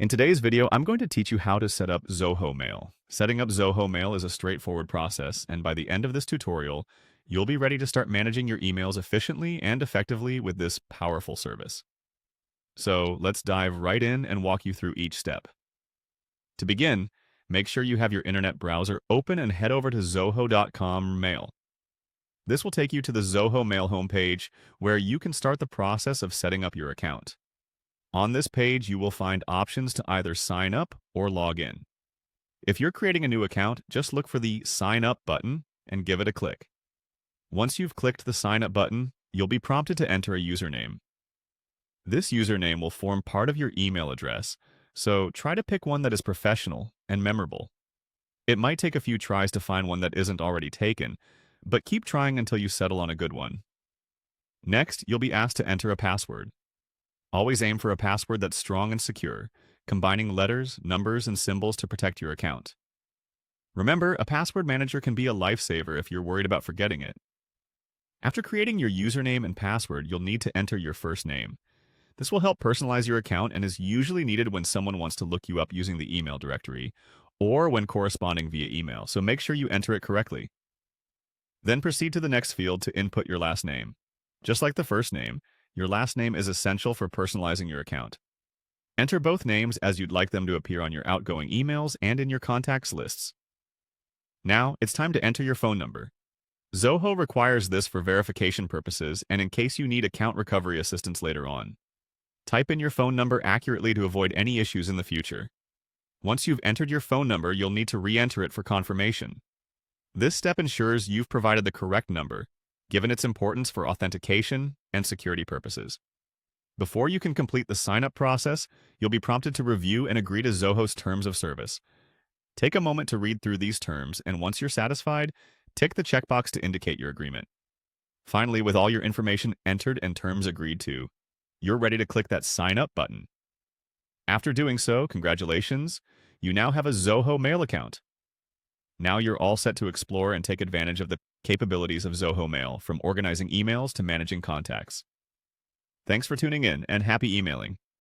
In today's video, I'm going to teach you how to set up Zoho Mail. Setting up Zoho Mail is a straightforward process, and by the end of this tutorial, you'll be ready to start managing your emails efficiently and effectively with this powerful service. So let's dive right in and walk you through each step. To begin, make sure you have your internet browser open and head over to zoho.com Mail. This will take you to the Zoho Mail homepage where you can start the process of setting up your account. On this page, you will find options to either sign up or log in. If you're creating a new account, just look for the Sign Up button and give it a click. Once you've clicked the Sign Up button, you'll be prompted to enter a username. This username will form part of your email address, so try to pick one that is professional and memorable. It might take a few tries to find one that isn't already taken, but keep trying until you settle on a good one. Next, you'll be asked to enter a password. Always aim for a password that's strong and secure, combining letters, numbers, and symbols to protect your account. Remember, a password manager can be a lifesaver if you're worried about forgetting it. After creating your username and password, you'll need to enter your first name. This will help personalize your account and is usually needed when someone wants to look you up using the email directory or when corresponding via email, so make sure you enter it correctly. Then proceed to the next field to input your last name. Just like the first name, your last name is essential for personalizing your account. Enter both names as you'd like them to appear on your outgoing emails and in your contacts lists. Now, it's time to enter your phone number. Zoho requires this for verification purposes and in case you need account recovery assistance later on. Type in your phone number accurately to avoid any issues in the future. Once you've entered your phone number, you'll need to re-enter it for confirmation. This step ensures you've provided the correct number, given its importance for authentication and security purposes. Before you can complete the sign-up process, you'll be prompted to review and agree to Zoho's terms of service. Take a moment to read through these terms, and once you're satisfied, tick the checkbox to indicate your agreement. Finally, with all your information entered and terms agreed to, you're ready to click that Sign Up button. After doing so, congratulations, you now have a Zoho Mail account. Now you're all set to explore and take advantage of the capabilities of Zoho Mail, from organizing emails to managing contacts. Thanks for tuning in, and happy emailing.